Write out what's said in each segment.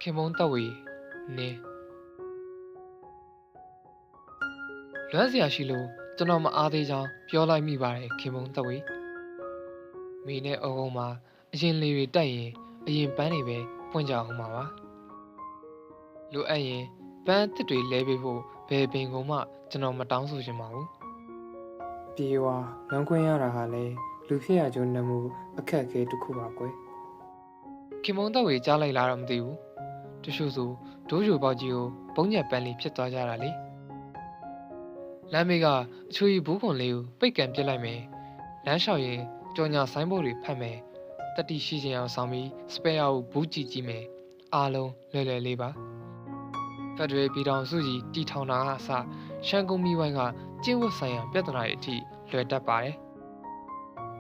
ခင်မုန်းတက်ဝေနင်းလွမ်းစရာရှိလို့ကျွန်တော်မအားသေးချောင်းပြောလိုက်မိပါတယ်ခင်မုန်းတက်ဝေမိနဲ့အုံအောင်မှာအရင်လေတွေတက်ရင်အရင်ပန်းတွေပဲပွင့်ကြအောင်ပါလိုအပ်ရင်ပန်းတစ်တွေလဲပေးဖို့ဘယ်ပင်ကုန်မှကျွန်တော်မတောင်းဆိုချင်ပါဘူးပြေဝါလမ်းခွင့်ရတာဟာလေလူဖြစ်ရကြုံနေမှုအခက်အခဲတစ်ခုပါကွယ်ခင်မုန်းတက်ဝေကြားလိုက်လားတော့မသိဘူးတချို့ဆိုဒိုးချိုပေါက်ကြီးကိုဘုံညက်ပန်းလေးဖြစ်သွားကြတာလေလမ်းမေကအချွေဘူးခွန်လေးကိုပိတ်ကန်ပြစ်လိုက်မယ်လမ်းလျှောက်ရင်ကြော်ညာဆိုင်းဘုတ်တွေဖတ်မယ်တတိရှိချင်အောင်ဆောင်ပြီးစပယ်ယာကိုဘူးကြည့်ကြည့်မယ်အားလုံးလွယ်လွယ်လေးပါဖက်ဒရယ်ပြည်ထောင်စုကြီးတီထောင်တာကအစရှမ်းကုန်းမီဝိုင်းကကျင့်ဝတ်ဆိုင်ရာပြဿနာတွေအထိလွယ်တတ်ပါတယ်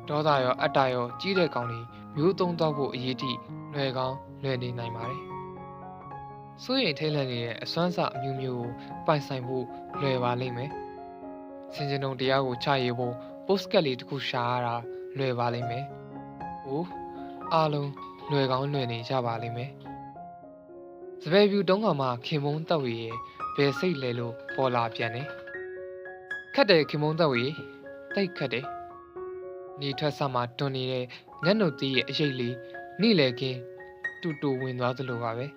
ဒေါသရောအတ္တရောကြီးတဲ့ကောင်တွေမျိုးသုံးတော့ဖို့အရေးကြီးလွယ်ကောင်းလွယ်နေနိုင်ပါတယ်စိုးရိမ်ထိတ်လန့်နေတဲ့အစွမ်းစအမျိုးမျိုးကိုပိုင်ဆိုင်ဖို့လွယ်ပါလိမ့်မယ်စင်စင်တုံတရားကိုချရေးဖို့ပို့စကတ်လေးတစ်ခုရှာရတာလွယ်ပါလိမ့်မယ်။အိုးအားလုံးလွယ်ကောင်းလွယ်နေကြပါလိမ့်မယ်။စပယ်ဖြူတုံးကောင်မှခင်မုန်းတက်ဝေရဲ့ဘယ်စိတ်လဲလို့ပေါ်လာပြန်တယ်။ခတ်တယ်ခင်မုန်းတက်ဝေတိတ်ခတ်တယ်။နေထွက်ဆမှာတွန်နေတဲ့ငတ်နုတ်သေးရဲ့အရေးလေးနေလေကင်းတူတူဝင်သွားသလိုပါပဲ။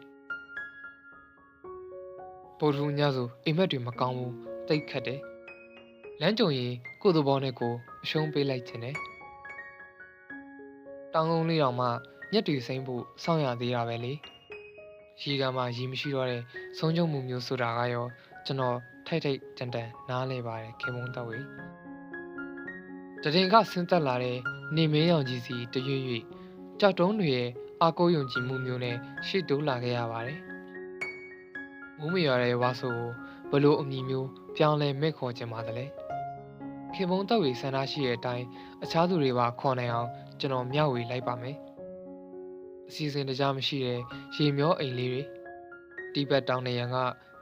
ပို့ထူးညဆိုအိမ်မက်တွေမကောင်းဘူးတိတ်ခတ်တယ်။လမ်းကြုံရင်ကိုယ်သဘောနဲ့ကိုအရှုံးပေးလိုက်ခြင်းနဲ့တောင်းကုန်းလေးတောင်မှညက်တွေစိမ့်ဖို့စောင့်ရသေးတာပဲလေရီကမှရီမရှိတော့တဲ့ဆုံးချုံမှုမျိုးဆိုတာကရောကျွန်တော်ထိုက်တန်နားလဲပါတယ်ခင်မုန်းတော့ဝေတရင်ကဆင်းသက်လာတဲ့နေမင်းရောင်ကြီးစီတရွရွကြောက်တုံးတွေရဲ့အာကိုယုံကြည်မှုမျိုးနဲ့ရှေ့တိုးလာခဲ့ရပါတယ်မိုးမရွာတဲ့ဝါဆိုကိုဘလို့အမည်မျိုးပြောင်းလဲမဲ့ခေါ်ခြင်းပါသလဲခင်မုန်းတော့ဝေဆန္ဒရှိတဲ့အတိုင်းအခြားသူတွေပါခေါ်နိုင်အောင်ကျွန်တော်မျှဝေလိုက်ပါမယ်အစီအစဉ်တကြားမရှိတဲ့ရေမျောအိမ်လေးတွေတိဘက်တောင်နေရန်က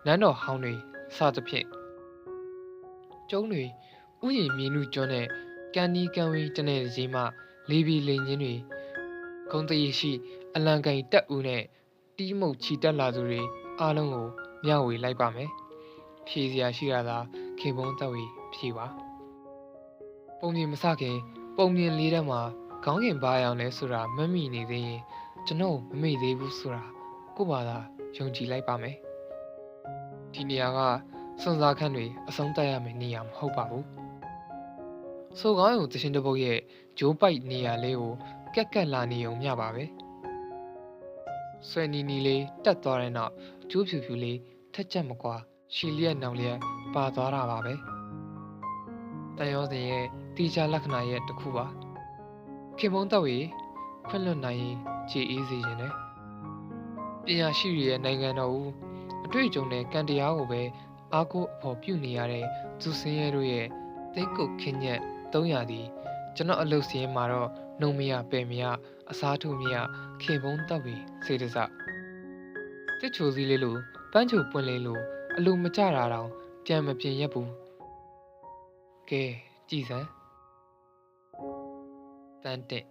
နန်းတော်ဟောင်းတွေစသဖြင့်ကျုံးတွေဥယျာဉ်မြေနုကျွန်းနဲ့ကန်နီကန်ဝင်းတနေ့ကြီးမှလေးပြီးလင်းချင်းတွေဂုံတရီရှိအလံကိန်တက်ဦးနဲ့တီးမှုတ်ချီတက်လာသူတွေအားလုံးကိုမျှဝေလိုက်ပါမယ်ဖြေစရာရှိတာသာခင်မုန်းတော့ဝေဖြေပါပုံမြင်မစခင်ပုံမြင်လေးထဲမှာခေါင်းခင်ပါအောင်လဲဆိုတာမမိနေသေးရင်ကျွန်တော်မမေ့သေးဘူးဆိုတာကို့ဘာသာယုံကြည်လိုက်ပါမယ်ဒီနေရာကစွန်စားခန့်တွေအဆုံးတတ်ရမယ့်နေရာမဟုတ်ပါဘူးဆိုကောင်းရုံတရှင်တပုတ်ရဲ့ဂျိုးပိုက်နေရာလေးကိုကက်ကလာနေုံမျှပါပဲဆွဲနီနီလေးတက်သွားတဲ့နောက်ကျိုးဖြူဖြူလေးထက်ချက်မကွာရှီလျက်နောင်လျက်ပါသွားတာပါပဲတန်ရောစင်ရဲ့တီချာလက္ခဏာရဲ့တစ်ခုပါခင်မုန်းတော့ရေခွင့်လွတ်နိုင်ရင်ကြည်အေးစေခြင်းနဲ့ပညာရှိတွေရဲ့နိုင်ငံတော်ဦးအတွေ့အကြုံနဲ့ကံတရားကိုပဲအားကိုးအဖို့ပြုနေရတဲ့သူစင်းရဲတို့ရဲ့သိကုတ်ခင်းညက်300သည်ကျွန်တော်အလုပ်စင်းမှာတော့နှုံမရပယ်မရအစားထိုးမရခင်မုန်းတော့ရေစေတစတစ်ချိုစီလေးလို့ပန်းချိုပွင့်လေးလို့အလိုမကြတာတော့ပြန်မပြင်ရက်ဘူးကဲကြည်စမ်းတန်တဲ့